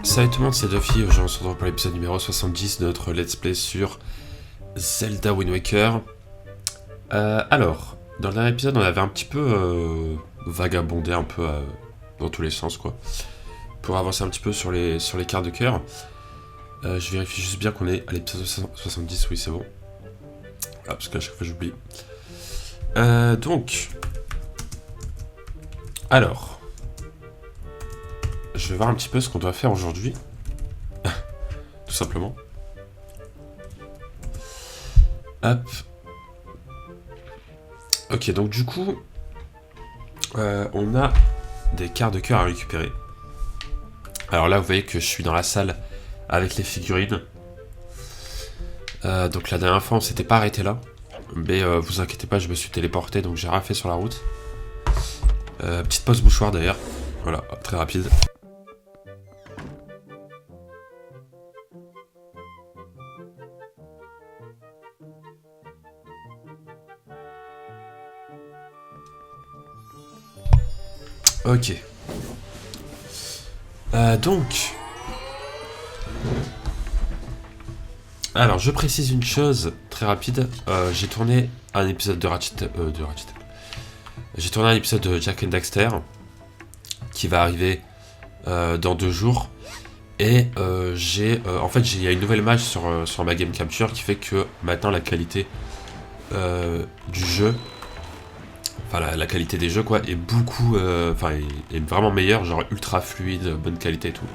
Salut tout le monde, c'est Duffy. Aujourd'hui on se retrouve pour l'épisode numéro 70 de notre let's play sur Zelda Wind Waker. Alors, dans le dernier épisode on avait un petit peu vagabondé un peu dans tous les sens quoi. Pour avancer un petit peu sur les cartes de cœur. Je vérifie juste bien qu'on est à l'épisode 70, oui c'est bon. Ah, parce qu'à chaque fois j'oublie. Donc... Alors... Je vais voir un petit peu ce qu'on doit faire aujourd'hui. Tout simplement. Hop. Ok, donc du coup, on a des cartes de cœur à récupérer. Alors là, vous voyez que je suis dans la salle avec les figurines. Donc la dernière fois, on s'était pas arrêté là. Mais vous inquiétez pas, je me suis téléporté, donc j'ai rien fait sur la route. Petite pause mouchoir d'ailleurs. Voilà, très rapide. Ok. Donc... Alors, je précise une chose très rapide. J'ai tourné un épisode de Ratchet... J'ai tourné un épisode de Jak and Daxter qui va arriver dans 2 jours. Et en fait, il y a une nouvelle image sur ma game capture qui fait que maintenant la qualité du jeu... Enfin, la qualité des jeux, quoi, est beaucoup... est vraiment meilleure, genre ultra fluide, bonne qualité et tout.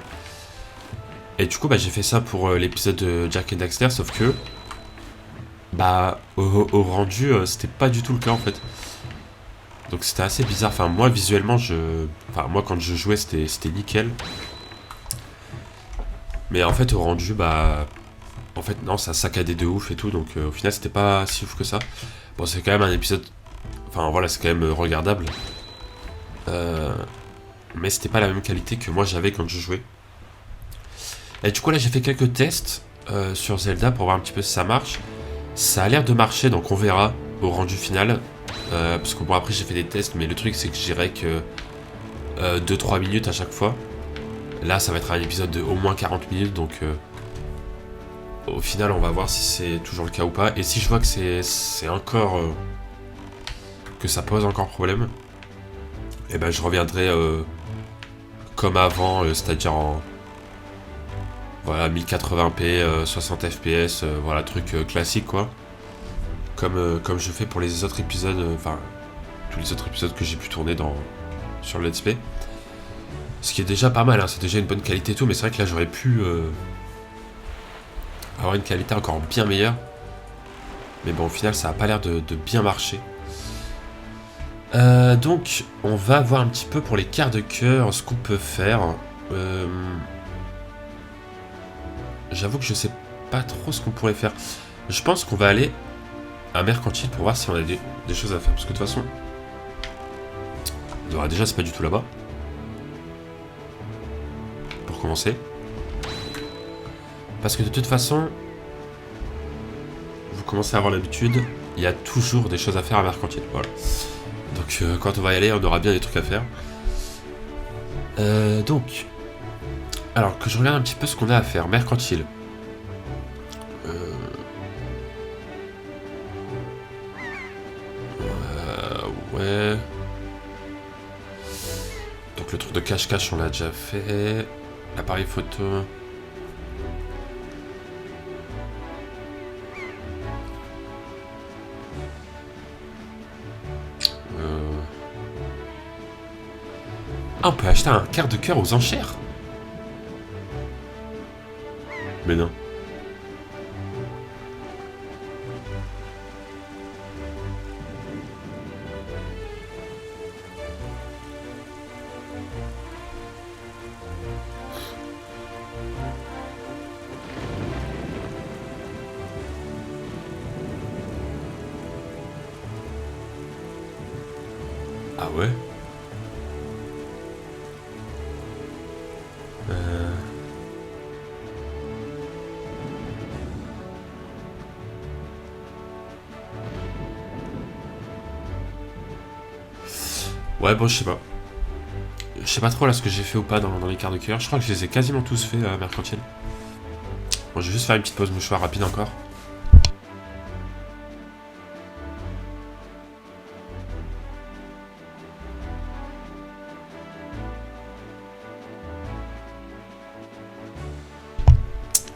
Et du coup, bah, j'ai fait ça pour l'épisode de Jak and Daxter, sauf que... Bah, au rendu, c'était pas du tout le cas, en fait. Donc c'était assez bizarre. Enfin, moi, visuellement, moi, quand je jouais, c'était nickel. Mais en fait, au rendu, bah... En fait, non, ça saccadait de ouf et tout, donc au final, c'était pas si ouf que ça. Bon, c'est quand même un épisode... Enfin voilà, c'est quand même regardable. Mais c'était pas la même qualité que moi j'avais quand je jouais. Et du coup là j'ai fait quelques tests sur Zelda pour voir un petit peu si ça marche. Ça a l'air de marcher, donc on verra au rendu final. Parce que bon après j'ai fait des tests, mais le truc c'est que j'irai que 2-3 minutes à chaque fois. Là ça va être un épisode de au moins 40 minutes, donc au final on va voir si c'est toujours le cas ou pas. Et si je vois que c'est encore... que ça pose encore problème, et ben je reviendrai comme avant, c'est-à-dire en voilà 1080p, 60 fps, voilà truc classique quoi, comme je fais pour les autres épisodes, tous les autres épisodes que j'ai pu tourner sur le let's play, ce qui est déjà pas mal, hein, c'est déjà une bonne qualité et tout, mais c'est vrai que là j'aurais pu avoir une qualité encore bien meilleure, mais bon au final ça a pas l'air de bien marcher. Donc, on va voir un petit peu pour les quarts de cœur ce qu'on peut faire. J'avoue que je sais pas trop ce qu'on pourrait faire. Je pense qu'on va aller à Mercantile pour voir si on a des choses à faire. Parce que de toute façon, déjà c'est pas du tout là-bas. Pour commencer. Parce que de toute façon, vous commencez à avoir l'habitude, il y a toujours des choses à faire à Mercantile. Voilà. Donc quand on va y aller, on aura bien des trucs à faire. Donc, alors que je regarde un petit peu ce qu'on a à faire. Mercantile. Ouais. Donc le truc de cache-cache, on l'a déjà fait. L'appareil photo. Ah, on peut acheter un quart de cœur aux enchères. Mais non. Ah ouais. Ouais, bon, je sais pas. sais pas trop là ce que j'ai fait ou pas dans les quarts de cœur. Je crois que je les ai quasiment tous fait mercantile. Bon, je vais juste faire une petite pause mouchoir rapide encore.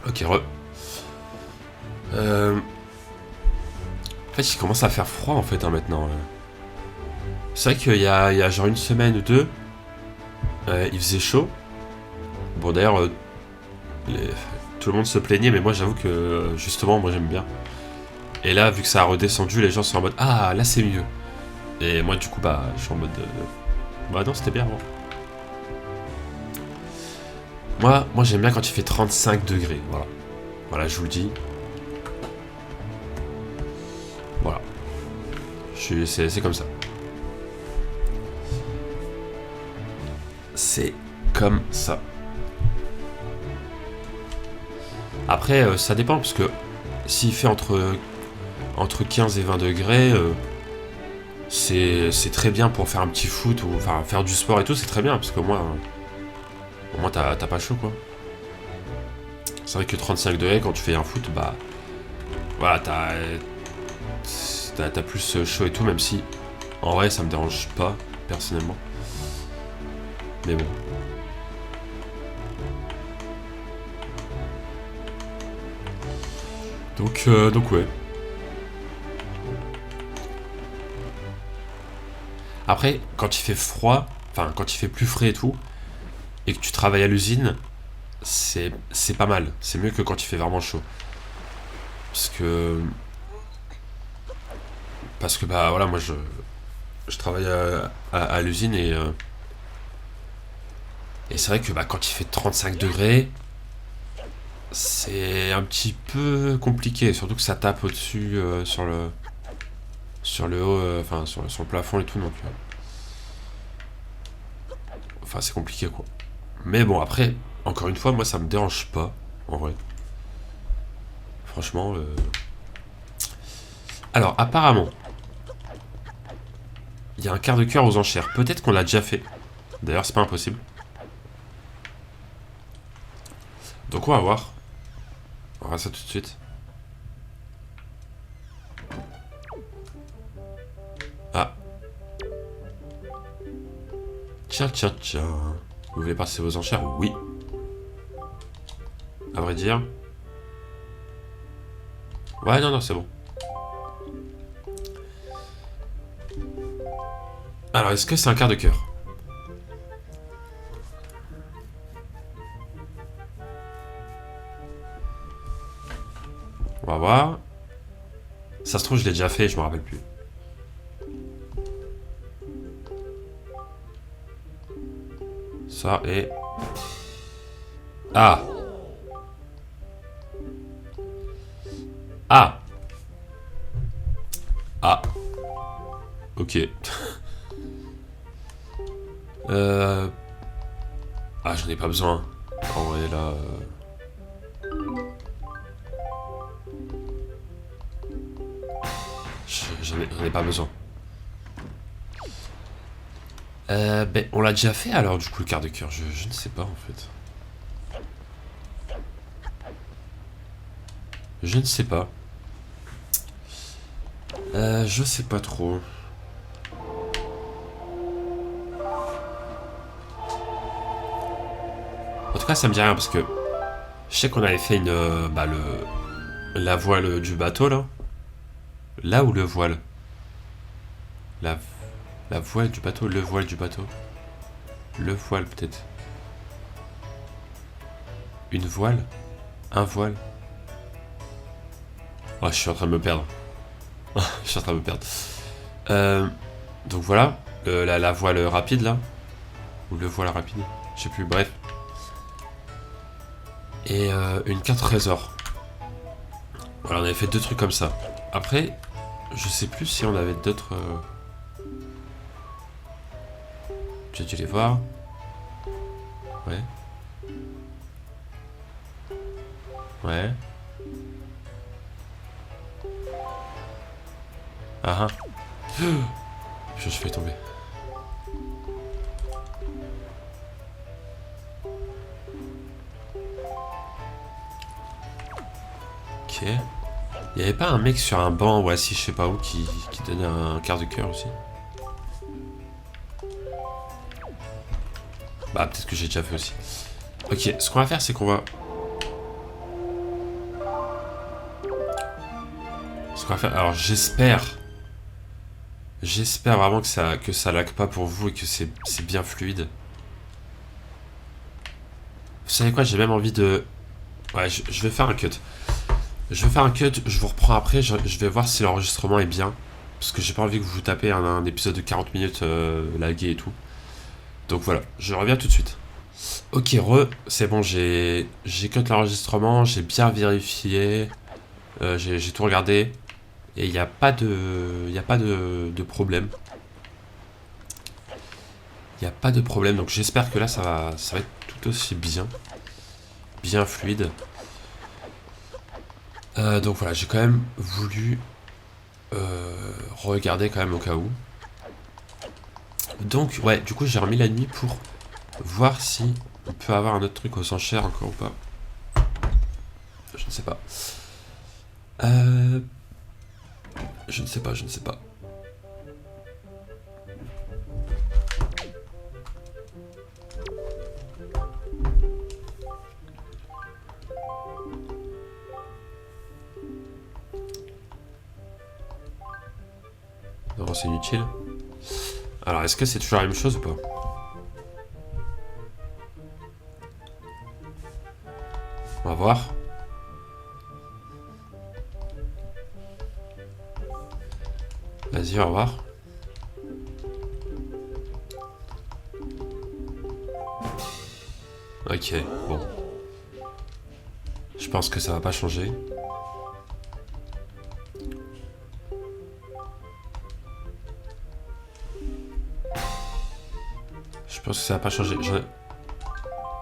Ok, En fait, il commence à faire froid en fait maintenant. C'est vrai qu'il y a genre une semaine ou deux, il faisait chaud. Bon d'ailleurs, tout le monde se plaignait, mais moi j'avoue que justement, moi j'aime bien. Et là, vu que ça a redescendu, les gens sont en mode ah là c'est mieux. Et moi du coup bah je suis en mode bah non c'était bien. Bon. Moi j'aime bien quand il fait 35 degrés. Voilà. Voilà, je vous le dis. Voilà. C'est comme ça. C'est comme ça. Après, ça dépend, parce que s'il fait entre 15 et 20 degrés, c'est très bien pour faire un petit foot, ou enfin faire du sport et tout, c'est très bien, parce qu'au moins t'as pas chaud, quoi. C'est vrai que 35 degrés, quand tu fais un foot, bah voilà, t'as plus chaud et tout, même si en vrai ça me dérange pas, personnellement. Mais bon. Donc ouais. Après, quand il fait froid, enfin quand il fait plus frais et tout, et que tu travailles à l'usine, c'est pas mal. C'est mieux que quand il fait vraiment chaud. Parce que bah voilà, moi je travaille à l'usine et c'est vrai que bah, quand il fait 35 degrés, c'est un petit peu compliqué, surtout que ça tape au-dessus sur le haut, enfin sur le plafond et tout, donc enfin c'est compliqué quoi. Mais bon après, encore une fois, moi ça me dérange pas en vrai. Franchement. Alors apparemment, il y a un quart de cœur aux enchères. Peut-être qu'on l'a déjà fait. D'ailleurs c'est pas impossible. Donc on va voir. On va ça tout de suite. Ah. Tiens. Vous voulez passer vos enchères? Oui. À vrai dire. Ouais, non, c'est bon. Alors, est-ce que c'est un quart de cœur? On va voir. Ça se trouve, je l'ai déjà fait, je me rappelle plus. Ça et... Ah! Ah! Ah! Ok. Ah, j'en ai pas besoin. En vrai, là... J'en ai pas besoin. Ben, on l'a déjà fait alors, du coup, le quart de cœur. Je ne sais pas, en fait. Je ne sais pas. Je sais pas trop. En tout cas, ça me dit rien parce que je sais qu'on avait fait une bah la voile du bateau là. Là ou le voile? La la voile du bateau, le voile du bateau. Le voile peut-être. Une voile? Un voile? Oh, je suis en train de me perdre. Je suis en train de me perdre. Donc voilà, la voile rapide là. Ou le voile rapide. Je sais plus, bref. Et une carte trésor. Voilà, on avait fait deux trucs comme ça. Après, je sais plus si on avait d'autres... J'ai dû les voir. Ouais. Ouais. Ah ah. Je fais tomber. Ok. Il y avait pas un mec sur un banc ou assis je sais pas où qui donnait un quart de cœur aussi? Bah peut-être que j'ai déjà fait aussi. Ok, ce qu'on va faire c'est qu'on va... Ce qu'on va faire... Alors j'espère vraiment que ça lag pas pour vous et que c'est bien fluide. Vous savez quoi, j'ai même envie de... Ouais, je vais faire un cut. Je vais faire un cut, je vous reprends après, je vais voir si l'enregistrement est bien. Parce que j'ai pas envie que vous vous tapez un épisode de 40 minutes lagué et tout. Donc voilà, je reviens tout de suite. Ok, c'est bon, j'ai cut l'enregistrement, j'ai bien vérifié, j'ai tout regardé. Et il n'y a pas de problème. Il n'y a pas de problème, donc j'espère que là ça va être tout aussi bien fluide. Donc voilà, j'ai quand même voulu regarder quand même au cas où. Donc ouais, du coup j'ai remis la nuit pour voir si on peut avoir un autre truc aux enchères encore ou pas. Je ne sais pas. Je ne sais pas. Non, c'est inutile. Alors, est-ce que c'est toujours la même chose ou pas? On va voir. Vas-y, on va voir. Ok, bon. Je pense que ça va pas changer. Je pense que ça va pas changer.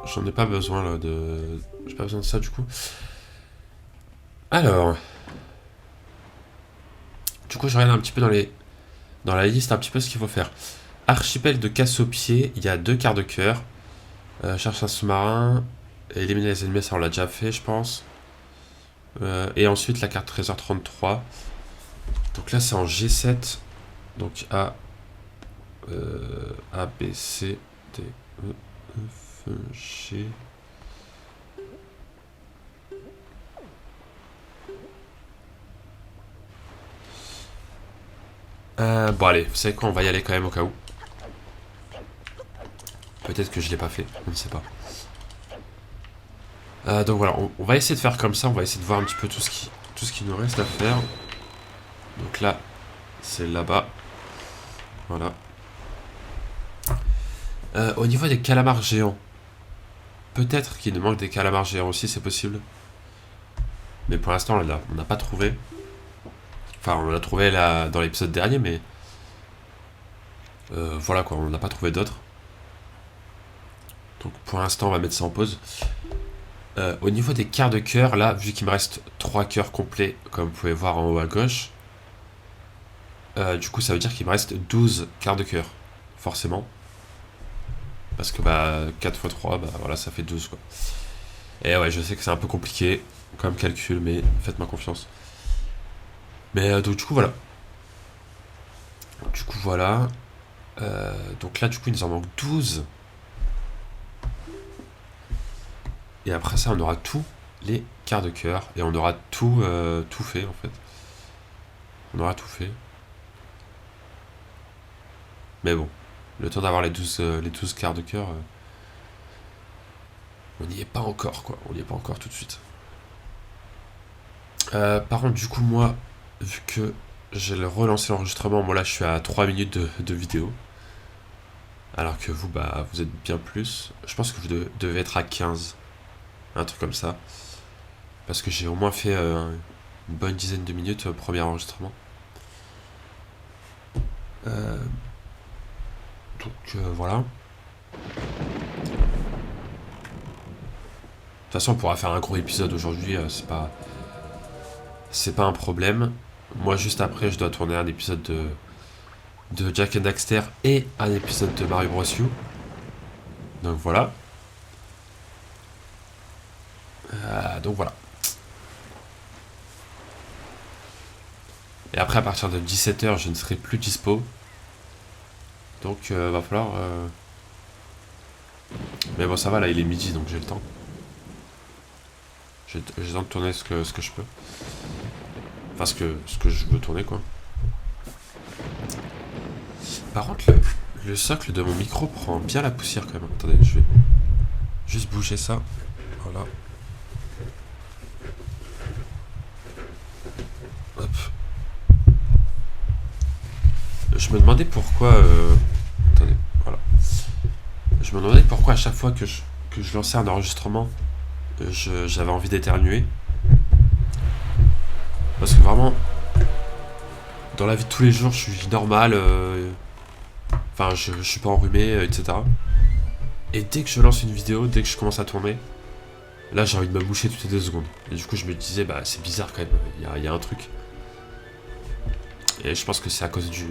J'en ai pas besoin là de... J'ai pas besoin de ça du coup. Alors... Du coup je regarde un petit peu dans la liste un petit peu ce qu'il faut faire. Archipel de Casse-au-Pied, il y a 2 quarts de cœur. Cherche un sous-marin. Éliminer les ennemis, ça on l'a déjà fait je pense. Et ensuite la carte trésor 33. Donc là c'est en G7. Donc A, B, C, D, E, F, G. Bon allez, vous savez quoi, on va y aller quand même au cas où. Peut-être que je l'ai pas fait, on ne sait pas. Donc voilà, on va essayer de faire comme ça, on va essayer de voir un petit peu tout ce qui nous reste à faire. Donc là, c'est là-bas. Voilà. Au niveau des calamars géants, peut-être qu'il nous manque des calamars géants aussi, c'est possible. Mais pour l'instant, là, on n'a pas trouvé. Enfin, on l'a trouvé là dans l'épisode dernier, mais... voilà quoi, on n'a pas trouvé d'autres. Donc pour l'instant, on va mettre ça en pause. Au niveau des quarts de cœur, là, vu qu'il me reste 3 cœurs complets, comme vous pouvez voir en haut à gauche, du coup, ça veut dire qu'il me reste 12 quarts de cœur, forcément. Parce que, bah, 4 x 3, bah voilà, ça fait 12, quoi. Et ouais, je sais que c'est un peu compliqué comme calcul, mais faites-moi confiance. Mais donc, du coup, voilà. Donc là, du coup, il nous en manque 12. Et après ça, on aura tous les quarts de cœur. Et on aura tout fait, en fait. On aura tout fait. Mais bon, le temps d'avoir les 12 quarts de cœur, on n'y est pas encore, quoi. On n'y est pas encore tout de suite. Par contre, du coup, moi, vu que j'ai relancé l'enregistrement, moi là, je suis à 3 minutes de vidéo. Alors que vous, bah, vous êtes bien plus. Je pense que vous devez être à 15. Un truc comme ça. Parce que j'ai au moins fait une bonne dizaine de minutes au premier enregistrement. Donc voilà. De toute façon, on pourra faire un gros épisode aujourd'hui, c'est pas un problème. Moi, juste après, je dois tourner un épisode de Jak and Daxter et un épisode de Mario Bros. U. Donc voilà. Donc voilà. Et après, à partir de 17h, je ne serai plus dispo. Donc, va falloir... Mais bon, ça va, là, il est midi, donc j'ai le temps. J'ai le temps de tourner ce que je peux. Enfin, ce que je veux tourner, quoi. Par contre, le socle de mon micro prend bien la poussière, quand même. Attendez, je vais juste bouger ça. Voilà. Hop. Je me demandais pourquoi... Attendez, voilà. Je me demandais pourquoi à chaque fois que je lançais un enregistrement, j'avais envie d'éternuer. Parce que vraiment, dans la vie de tous les jours, je suis normal. Enfin, je suis pas enrhumé, etc. Et dès que je lance une vidéo, dès que je commence à tourner, là j'ai envie de me moucher toutes les 2 secondes. Et du coup, je me disais, bah c'est bizarre quand même, il y a un truc. Et je pense que c'est à cause du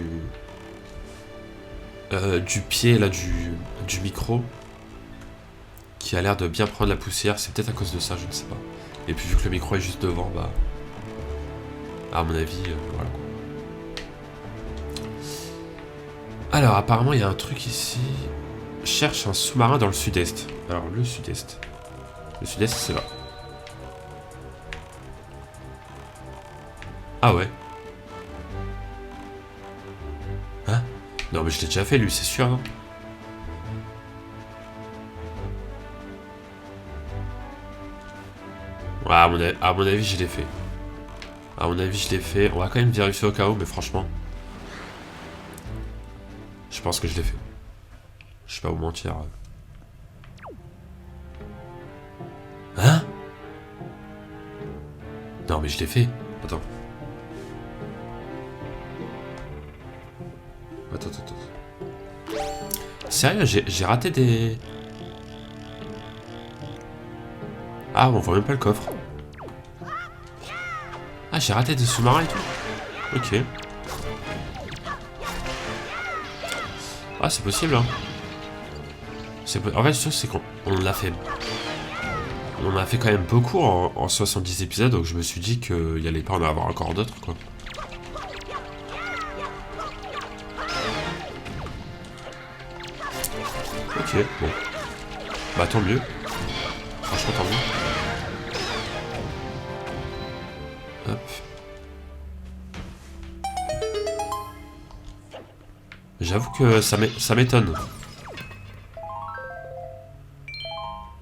pied là du micro qui a l'air de bien prendre la poussière. C'est peut-être à cause de ça, je ne sais pas. Et puis vu que le micro est juste devant, bah à mon avis, voilà. Alors apparemment il y a un truc ici. Cherche un sous-marin dans le sud-est. Alors le sud-est. Le sud-est c'est là. Ah ouais. Hein? Non mais je l'ai déjà fait lui, c'est sûr, non? Ouais, à mon avis je l'ai fait. À mon avis je l'ai fait. On va quand même vérifier au cas où, mais franchement, je pense que je l'ai fait. Je sais pas vous mentir. Hein? Non mais je l'ai fait. Attends. Attends. Sérieux, j'ai raté des... Ah, on voit même pas le coffre. Ah, j'ai raté des sous-marins et tout. Ok. Ah, c'est possible, hein. En fait, le truc, c'est qu'on l'a fait. On a fait quand même beaucoup en 70 épisodes, donc je me suis dit qu'il allait pas en avoir encore d'autres, quoi. Ok, bon. Bah, tant mieux. Franchement, tant mieux. Hop. J'avoue que ça m'étonne.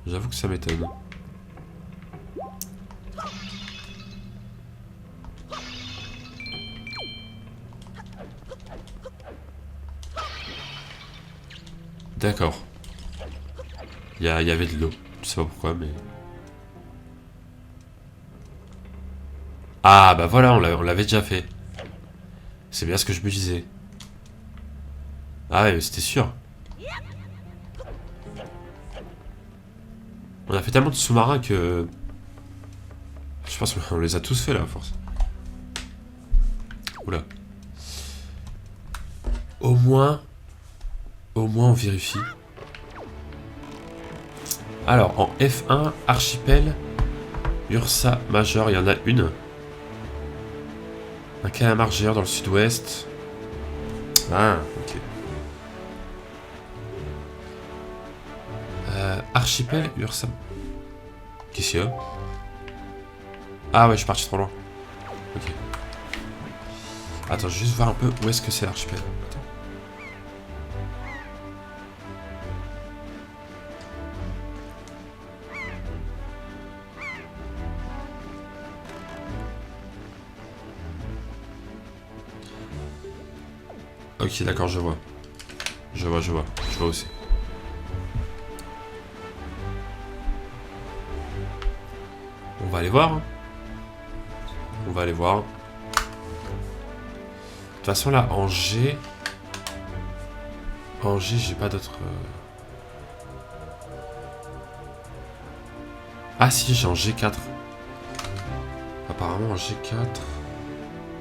J'avoue que ça m'étonne. D'accord. Il y avait de l'eau. Je sais pas pourquoi, mais... Ah, bah voilà, on l'avait déjà fait. C'est bien ce que je me disais. Ah ouais, mais c'était sûr. On a fait tellement de sous-marins que... Je pense qu'on les a tous fait, là, à force. Oula. Au moins, on vérifie. Alors, en F1, archipel, Ursa majeur, il y en a une. Un calamar géant dans le sud-ouest. Ah, ok. Archipel, Ursa... Qu'est-ce qu'il y a? Ah ouais, je suis parti trop loin. Ok. Attends, je vais juste voir un peu où est-ce que c'est l'archipel. Attends. Ok, d'accord, je vois. Je vois aussi. On va aller voir. Hein. On va aller voir. De toute façon, là, en G... En G, j'ai pas d'autres... Ah si, j'ai en G4. Apparemment, en G4...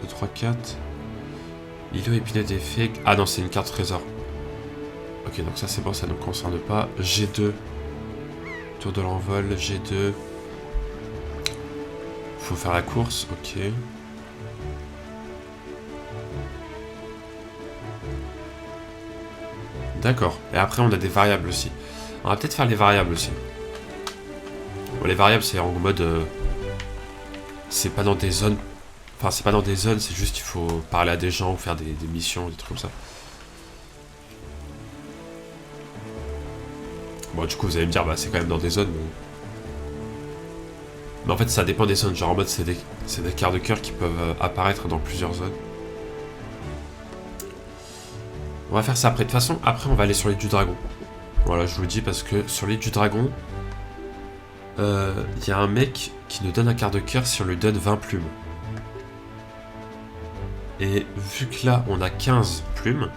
2, 3, 4... Îlot épineux d'effet... Ah non, c'est une carte trésor. Ok, donc ça c'est bon, ça ne nous concerne pas. G2. Tour de l'envol, G2. Faut faire la course, ok. D'accord. Et après, on a des variables aussi. On va peut-être faire les variables aussi. Bon, les variables, c'est en mode... c'est pas dans des zones... Enfin, c'est pas dans des zones, c'est juste qu'il faut parler à des gens ou faire des missions, des trucs comme ça. Bon, du coup, vous allez me dire, bah, c'est quand même dans des zones, mais en fait, ça dépend des zones. Genre, en mode, c'est des quarts de cœur qui peuvent apparaître dans plusieurs zones. On va faire ça après. De toute façon, après, on va aller sur l'île du dragon. Voilà, je vous le dis parce que sur l'île du dragon, y a un mec qui nous donne un quart de cœur si on lui donne 20 plumes. Et vu que là, on a 15 plumes,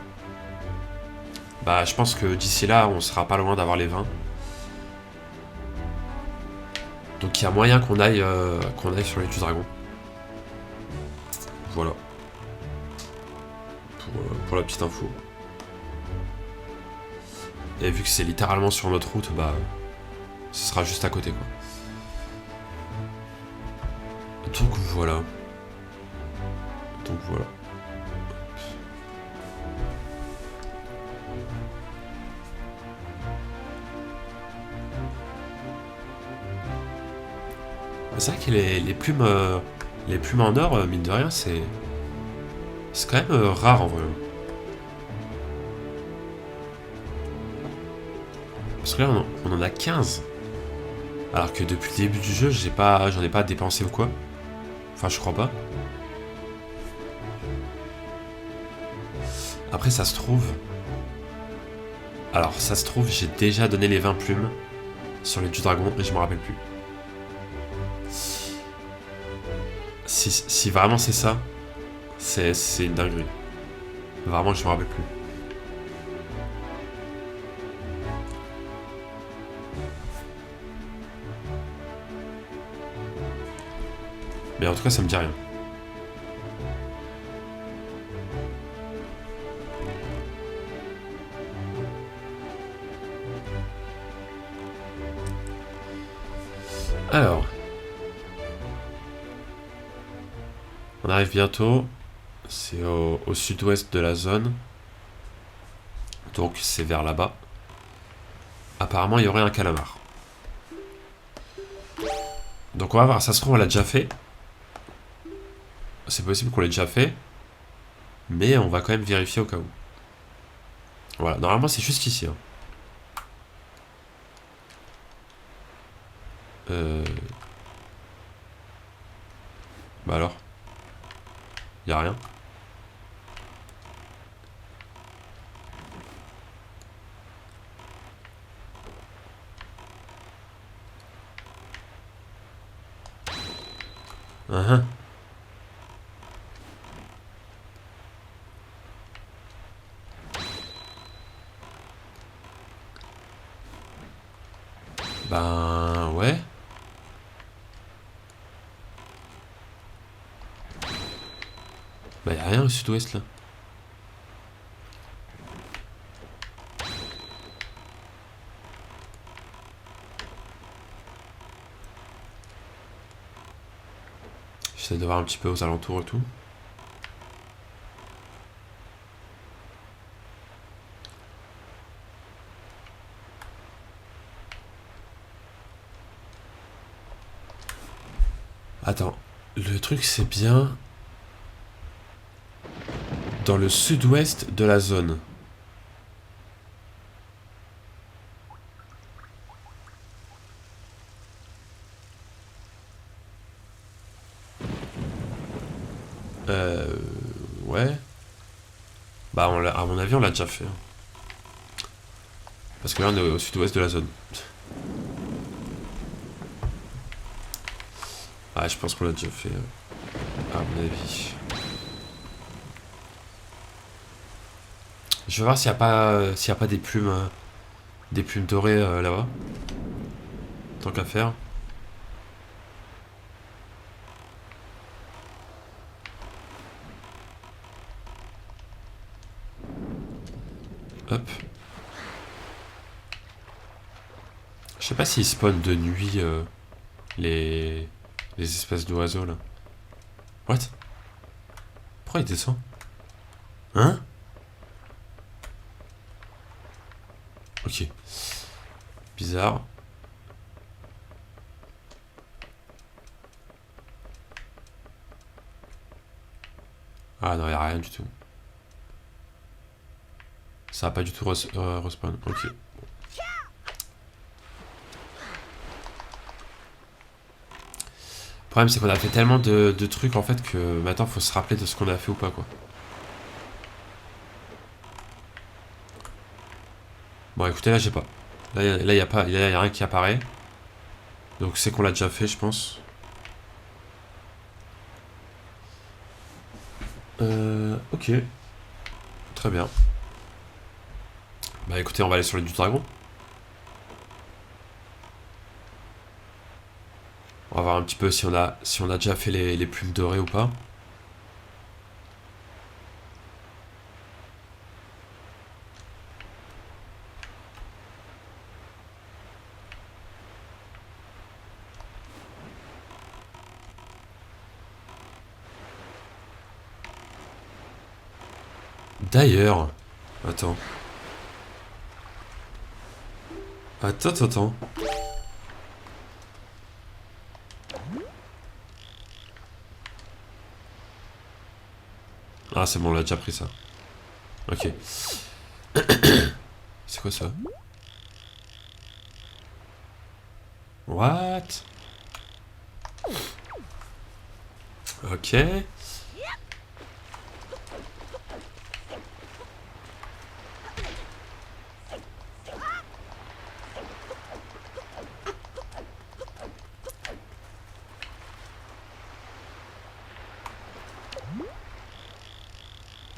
bah, je pense que d'ici là, on sera pas loin d'avoir les 20. Donc il y a moyen qu'on aille sur l'île du dragon. Voilà. Pour la petite info. Et vu que c'est littéralement sur notre route, bah, ce sera juste à côté, quoi. Donc voilà. Donc voilà. C'est vrai que les plumes en or, mine de rien, c'est quand même rare en vrai. Parce que là, on en a 15. Alors que depuis le début du jeu, j'en ai pas dépensé ou quoi. Enfin, je crois pas. Après, ça se trouve... Alors, ça se trouve, j'ai déjà donné les 20 plumes sur l'île du dragon et je me rappelle plus. Si vraiment c'est ça, c'est une dinguerie. Vraiment, je me rappelle plus. Mais en tout cas, ça me dit rien. Alors. On arrive bientôt. C'est au sud-ouest de la zone. Donc c'est vers là-bas. Apparemment, il y aurait un calamar. Donc on va voir. Ça se trouve, on l'a déjà fait. C'est possible qu'on l'ait déjà fait. Mais on va quand même vérifier au cas où. Voilà. Normalement, c'est juste ici. Hein. Bah alors. Y'a rien. Uh-huh. Ben ouais. Bah y'a rien au sud-ouest là. J'essaie de voir un petit peu aux alentours et tout. Attends, le truc c'est bien dans le sud-ouest de la zone. Ouais. Bah à mon avis on l'a déjà fait. Hein. Parce que là on est au sud-ouest de la zone. Ah je pense qu'on l'a déjà fait. À mon avis. Je vais voir s'il n'y a pas des plumes dorées là-bas. Tant qu'à faire. Hop. Je sais pas s'ils spawnent de nuit les espèces d'oiseaux là. What? Pourquoi il descend? Hein? Ok. Bizarre. Ah non, y a rien du tout. Ça va pas du tout respawn. Ok. Le problème, c'est qu'on a fait tellement de trucs en fait que maintenant faut se rappeler de ce qu'on a fait ou pas quoi. Bon, écoutez, là j'ai pas. Là, y a pas, y a rien qui apparaît. Donc c'est qu'on l'a déjà fait, je pense. Ok. Très bien. Bah écoutez, on va aller sur les du dragon. On va voir un petit peu si on a déjà fait les plumes dorées ou pas. D'ailleurs... Attends. Attends. Ah c'est bon, on l'a déjà pris ça. Ok. C'est quoi ça? What? Ok.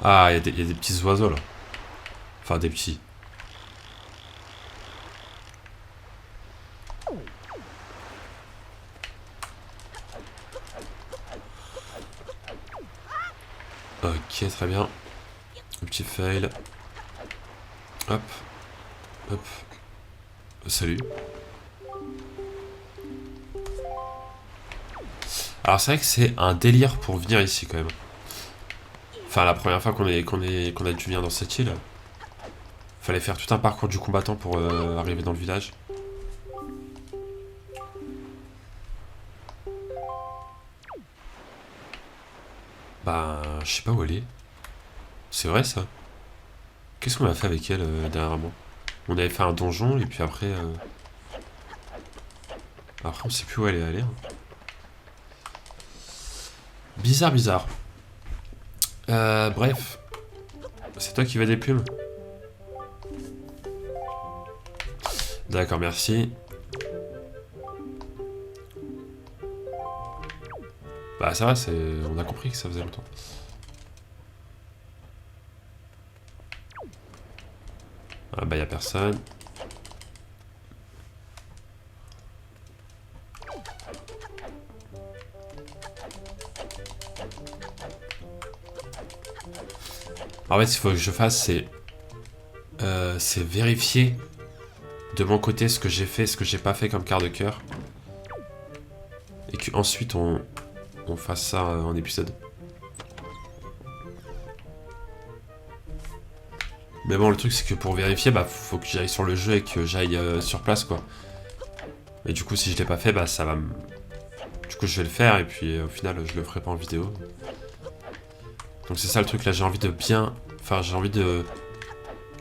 Ah, il y a des petits oiseaux là. Enfin, des petits. Ok, très bien. Un petit fail. Hop. Hop. Salut. Alors c'est vrai que c'est un délire pour venir ici quand même. Enfin, la première fois qu'on a dû venir dans cette île, fallait faire tout un parcours du combattant pour arriver dans le village. Bah, je sais pas où elle est. C'est vrai ça. Qu'est-ce qu'on a fait avec elle dernièrement? On avait fait un donjon et puis après... Après on sait plus où elle est allée. Hein. Bizarre. Bref. C'est toi qui vas des plumes? D'accord, merci. Bah ça va, on a compris que ça faisait longtemps. Ah bah y a personne. En fait, ce qu'il faut que je fasse, c'est vérifier de mon côté ce que j'ai fait, ce que j'ai pas fait comme quart de cœur. Et qu'ensuite on fasse ça en épisode. Mais bon, le truc c'est que pour vérifier, bah faut que j'aille sur le jeu et que j'aille sur place quoi. Et du coup, si je l'ai pas fait, bah ça va me... Du coup, je vais le faire et puis au final, je le ferai pas en vidéo. Donc c'est ça le truc là, j'ai envie de bien... Enfin, j'ai envie de...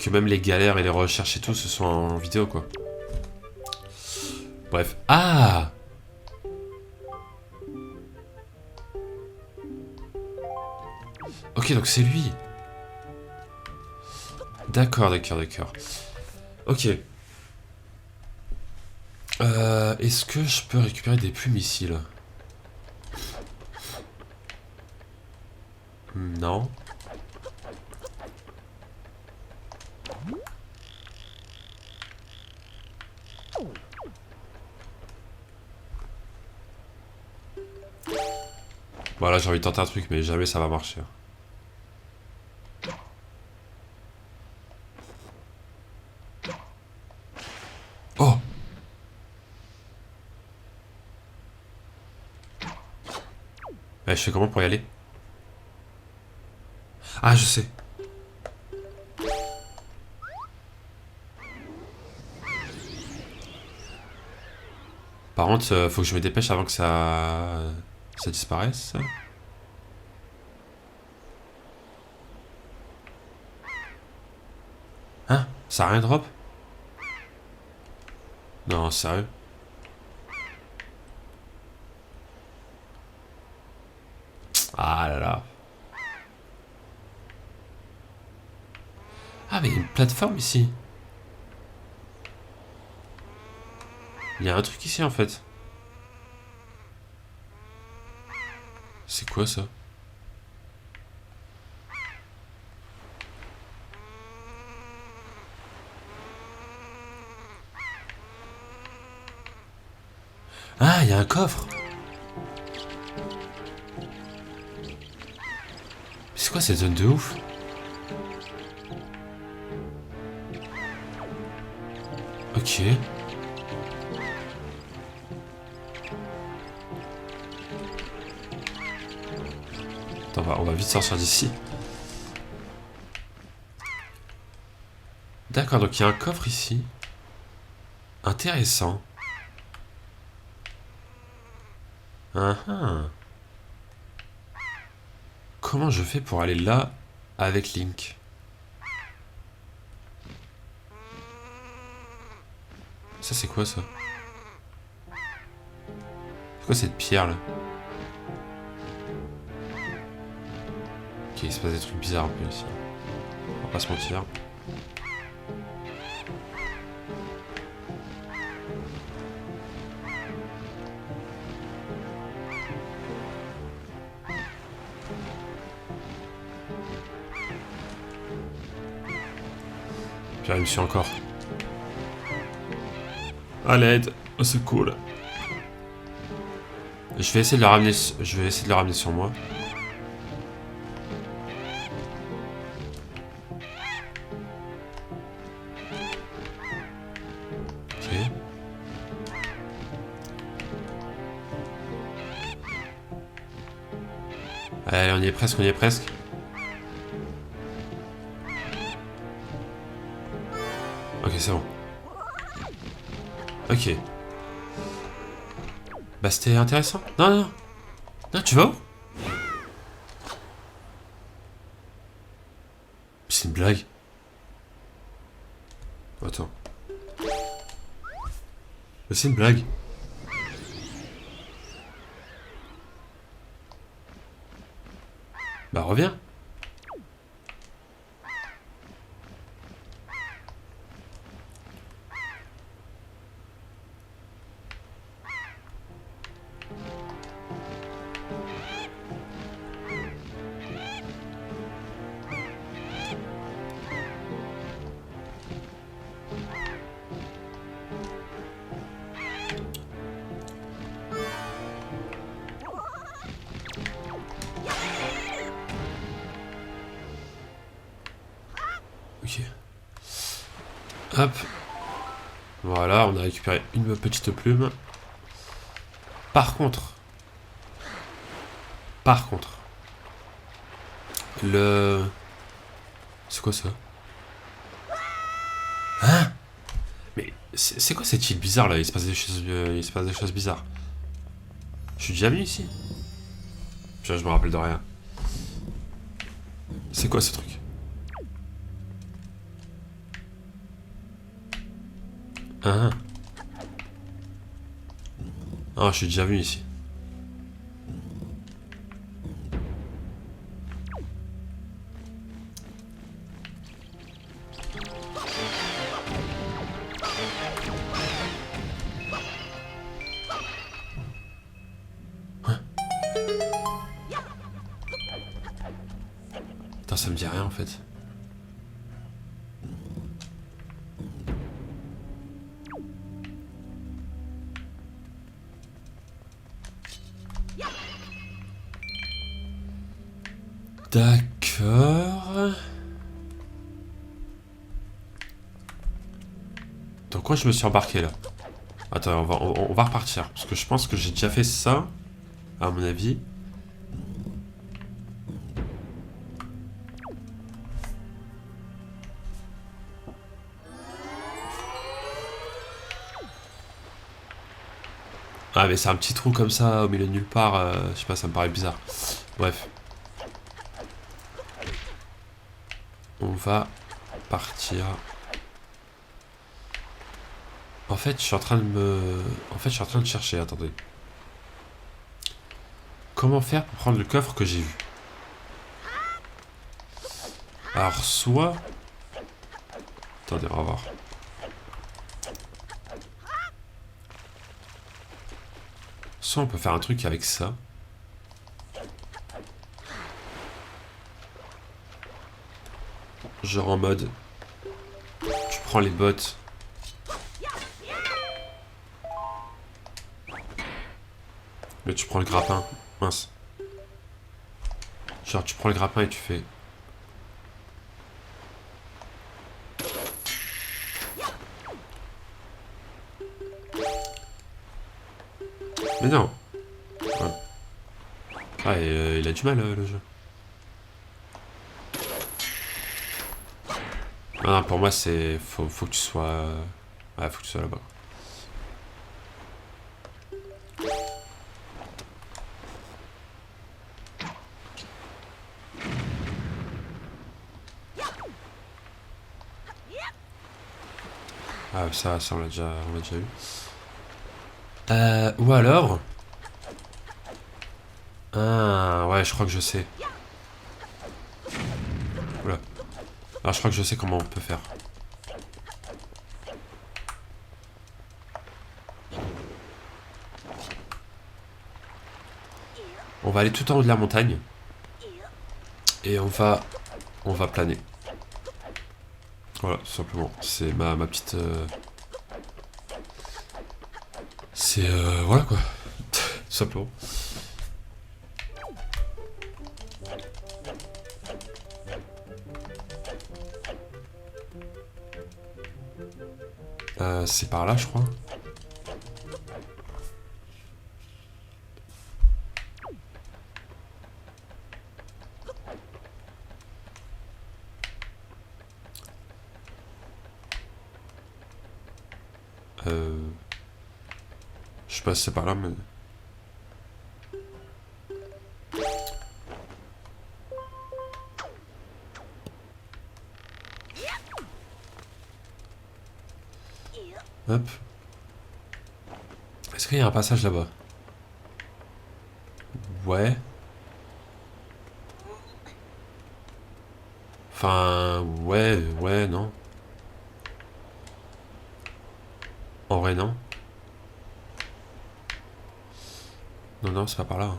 Que même les galères et les recherches et tout, ce soit en vidéo quoi. Bref. Ah! Ok, donc c'est lui. D'accord. Ok. Est-ce que je peux récupérer des plumes ici, là? Non. Voilà, j'ai envie de tenter un truc, mais jamais ça va marcher. Oh! Je fais comment pour y aller? Ah, je sais. contre, faut que je me dépêche avant que ça disparaisse. Hein? Ça a rien drop? Non, sérieux? Ah là là. Ah, mais il y a une plateforme ici. Il y a un truc ici en fait. C'est quoi ça? Ah, il y a un coffre. C'est quoi cette zone de ouf? Ok. Attends, on va vite sortir d'ici. D'accord, donc il y a un coffre ici. Intéressant. Ah. Comment je fais pour aller là avec Link? Ça c'est quoi ça? C'est quoi cette pierre là? Ok, il se passe des trucs bizarres un peu ici. On va pas se mentir. J'arrive dessus encore. À l'aide, au secours. Je vais essayer de le ramener. Je vais essayer de le ramener sur moi. Ok. Allez, on y est presque, on y est presque. Ok, c'est bon. Ok. Bah c'était intéressant. Non, non, non. Non, tu vas où? C'est une blague. Attends. C'est une blague. Bah reviens. Ok. Hop. Voilà, on a récupéré une petite plume. Par contre, le... C'est quoi ça? Hein? Mais c'est quoi cette île bizarre là? Il se passe des choses, il se passe des choses bizarres. Je suis déjà venu ici? Je me rappelle de rien. C'est quoi ce truc? Ah. Ah, je suis déjà venu ici. Attends, ça me dit rien en fait. D'accord. Dans quoi je me suis embarqué là? Attends, on va repartir. Parce que je pense que j'ai déjà fait ça, à mon avis. Ah mais c'est un petit trou comme ça au milieu de nulle part, je sais pas, ça me paraît bizarre. Bref. On va partir. En fait, je suis en train de me... En fait, je suis en train de chercher, attendez. Comment faire pour prendre le coffre que j'ai vu? Alors, soit... Attendez, on va voir. Soit on peut faire un truc avec ça. Genre en mode... Tu prends les bottes. Mais tu prends le grappin. Mince. Genre tu prends le grappin et tu fais... Mais non. Ouais. Ah, et, il a du mal le jeu. Non, non, pour moi c'est... Faut que tu sois... Ouais, faut que tu sois là-bas. Ah, ça on l'a déjà eu. Ou alors... Ah, ouais, je crois que je sais. Oula. Alors, je crois que je sais comment on peut faire. On va aller tout en haut de la montagne. Et on va planer. Voilà, tout simplement. C'est ma petite... C'est... voilà, quoi. Tout simplement. C'est par là, je crois. Je sais pas si c'est par là, mais... Hop. Est-ce qu'il y a un passage là-bas? Ouais. Enfin... Ouais, non. En vrai, non. Non, non, c'est pas par là. Hein.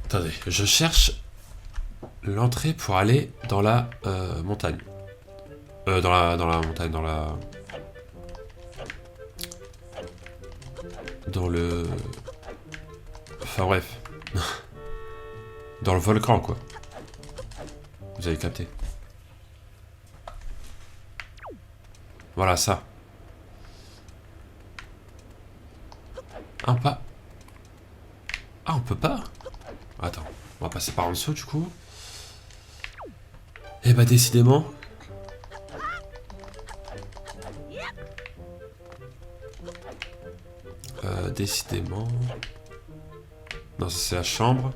Attendez, je cherche l'entrée pour aller dans la montagne. Dans la montagne, dans le... Enfin bref. Dans le volcan, quoi. Vous avez capté. Voilà, ça. Ah, pas... Ah, on peut pas? Attends, on va passer par en dessous, du coup. Eh bah, décidément... décidément... Non, ça c'est la chambre.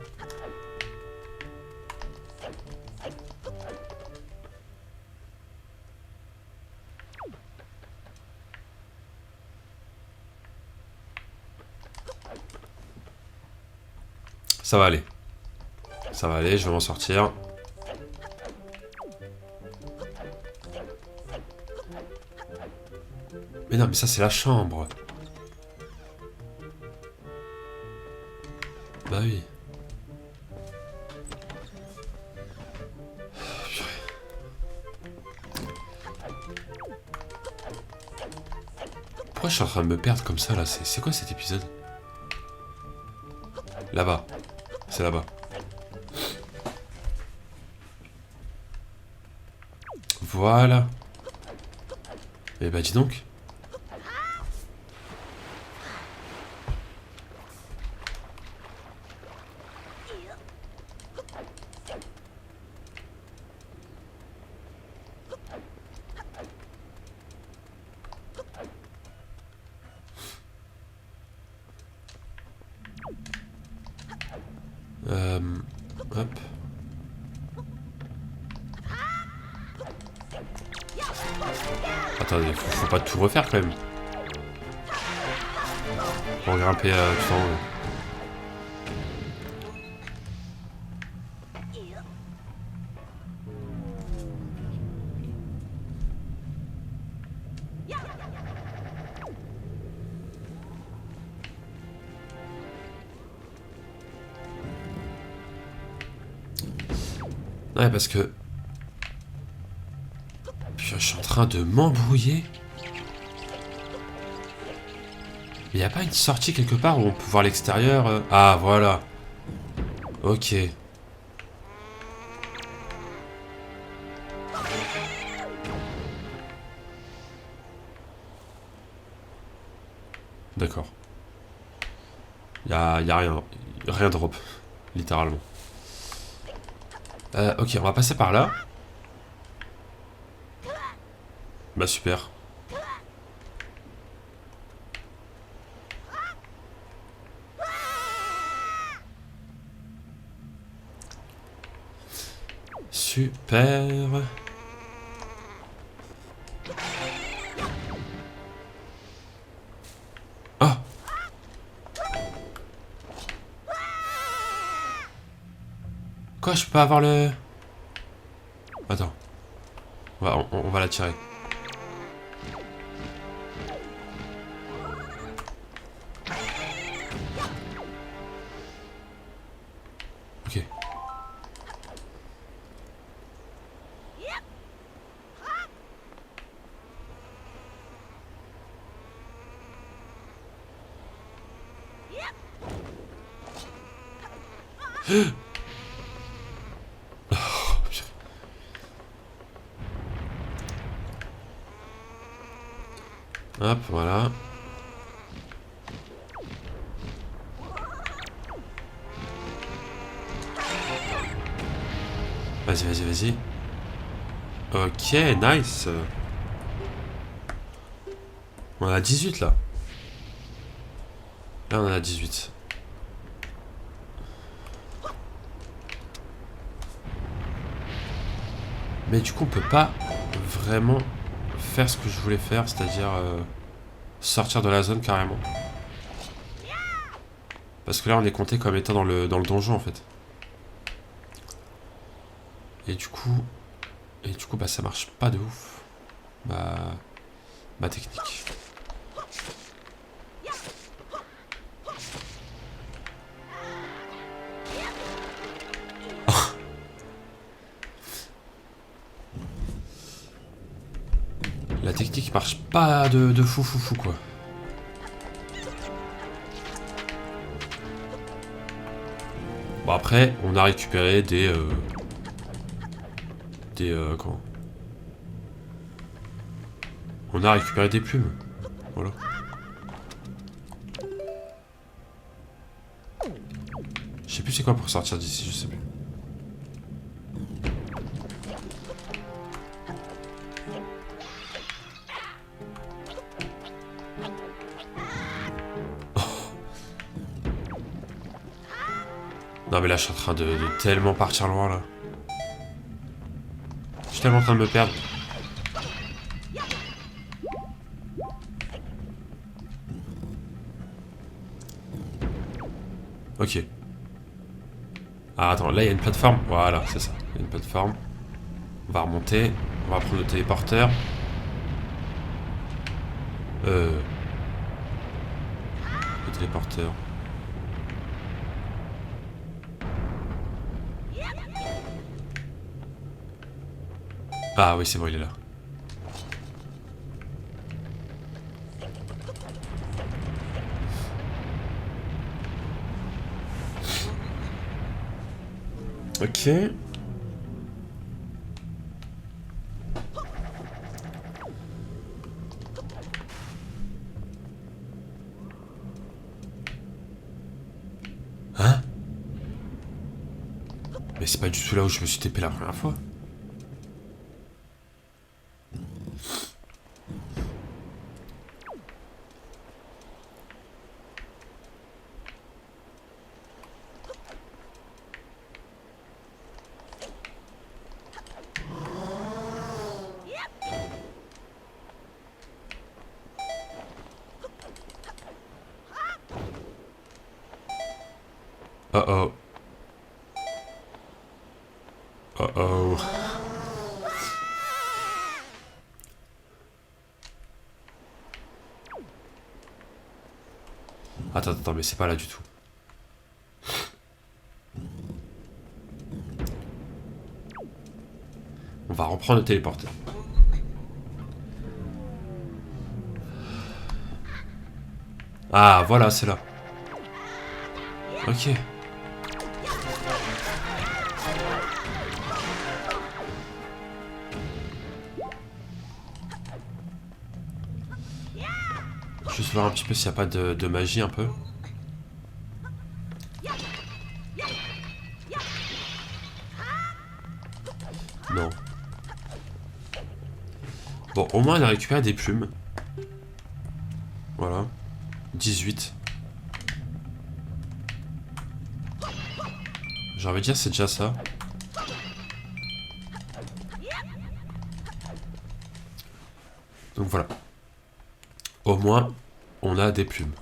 Ça va aller. Ça va aller, je vais m'en sortir. Mais non, mais ça c'est la chambre. Bah oui. Pourquoi je suis en train de me perdre comme ça là? C'est quoi cet épisode? Là-bas. C'est là-bas. Voilà. Eh bah dis donc. Attendez, faut pas tout refaire quand même. Pour grimper tout en haut. Ouais, parce que... Puis, je suis en train de m'embrouiller. Il n'y a pas une sortie quelque part où on peut voir l'extérieur Ah, voilà. Ok. D'accord. Y a rien. Rien drop. Littéralement. Ok, on va passer par là. Bah super. Super. Oh. Quoi, je peux pas avoir le... Attends. On va la tirer. Ok. Hop, voilà. Vas-y, vas-y, vas-y. Ok, nice. On a 18 là. Là, on en a 18. Mais du coup, on peut pas vraiment faire ce que je voulais faire, c'est-à-dire sortir de la zone carrément. Parce que là, on est compté comme étant dans le donjon en fait. Et du coup, bah ça marche pas de ouf. Ma technique. La technique marche pas de fou quoi. Bon après, on a récupéré des comment? On a récupéré des plumes. Voilà. Je sais plus c'est quoi pour sortir d'ici, je sais plus. Non mais là je suis en train de tellement partir loin là. Je suis tellement en train de me perdre. Ok. Ah attends, là il y a une plateforme. Voilà, c'est ça. Il y a une plateforme. On va remonter. On va prendre le téléporteur. Le téléporteur. Ah oui, c'est bon, il est là. Ok. Hein? Mais c'est pas du tout là où je me suis TP la première fois. Oh oh. Oh oh. Attends, mais c'est pas là du tout. On va reprendre le téléporteur. Ah, voilà, c'est là. Ok. Juste voir un petit peu s'il n'y a pas de magie un peu. Non. Bon, au moins, elle a récupéré des plumes. Voilà. 18. J'ai envie de dire, c'est déjà ça. Donc voilà. Au moins, on a des plumes.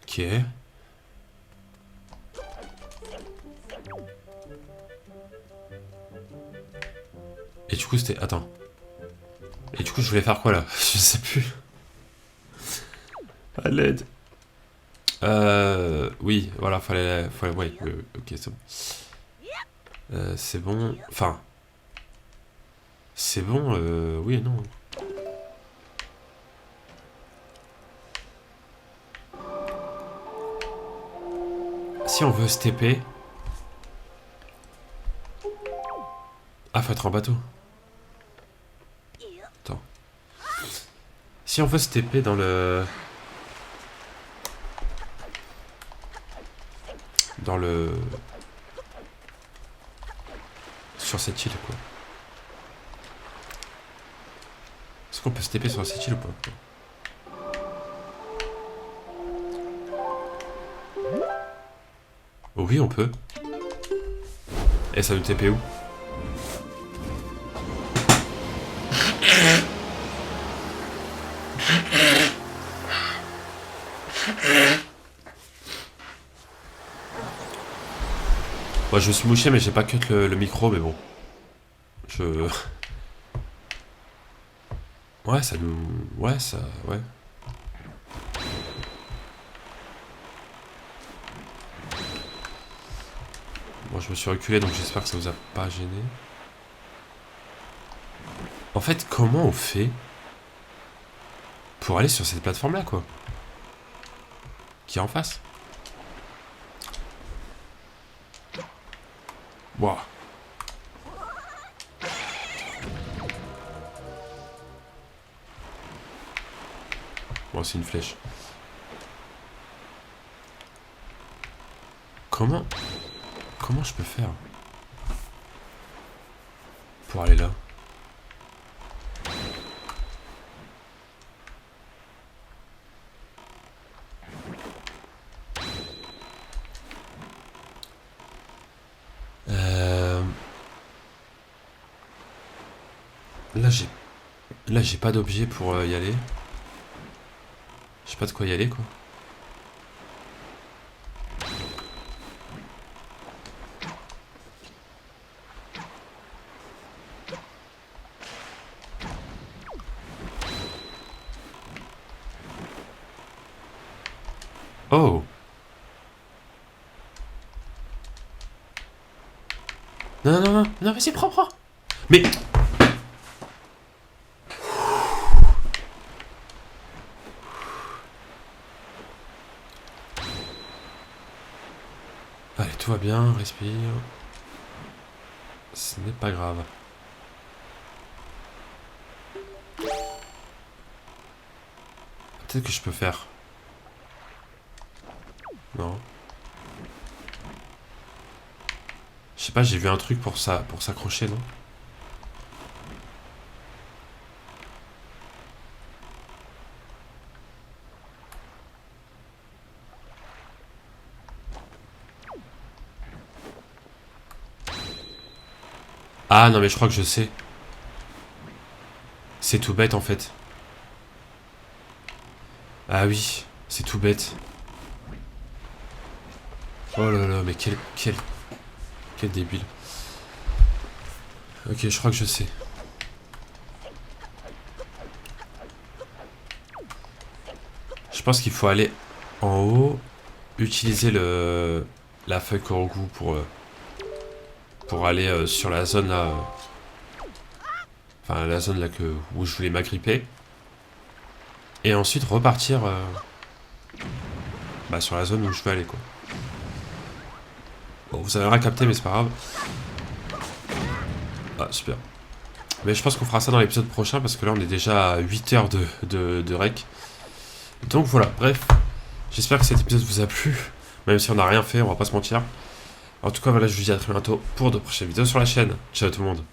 Ok. Et du coup, c'était... Attends. Et du coup, je voulais faire quoi, là? Je sais plus. À l'aide. Oui, voilà, fallait ouais, ok, c'est bon. C'est bon... Enfin... C'est bon, oui et non. Si on veut se TP... Ah, faut être en bateau. Attends. Si on veut se TP dans le... Sur cette île, quoi. Est-ce qu'on peut se TP sur cette île ou pas? Oh oui, on peut. Et ça nous TP où? Moi, je me suis mouché, mais j'ai pas cut le micro, mais bon. Ouais, ça nous... Ouais, ça... Ouais. Bon, je me suis reculé, donc j'espère que ça vous a pas gêné. En fait, comment on fait pour aller sur cette plateforme-là, quoi? Qui est en face? Waouh. Bon, c'est une flèche. Comment je peux faire pour aller là? Là, j'ai pas d'objet pour y aller. Je sais pas de quoi y aller, quoi. Oh! Non, mais c'est propre! Mais... Allez, tout va bien, respire. Ce n'est pas grave. Peut-être que je peux faire. Non. Je sais pas, j'ai vu un truc pour ça, pour s'accrocher, non? Ah non mais je crois que je sais. C'est tout bête en fait. Ah oui, c'est tout bête. Oh là là, mais quel débile. Ok, je crois que je sais. Je pense qu'il faut aller en haut, utiliser la feuille Korogu pour aller sur la zone là. Enfin, la zone là où je voulais m'agripper. Et ensuite repartir sur la zone où je veux aller, quoi. Bon, vous avez rien capté, mais c'est pas grave. Ah, super. Mais je pense qu'on fera ça dans l'épisode prochain, parce que là, on est déjà à 8 heures de rec. Donc voilà, bref. J'espère que cet épisode vous a plu. Même si on n'a rien fait, on va pas se mentir. En tout cas, voilà, je vous dis à très bientôt pour de prochaines vidéos sur la chaîne. Ciao tout le monde.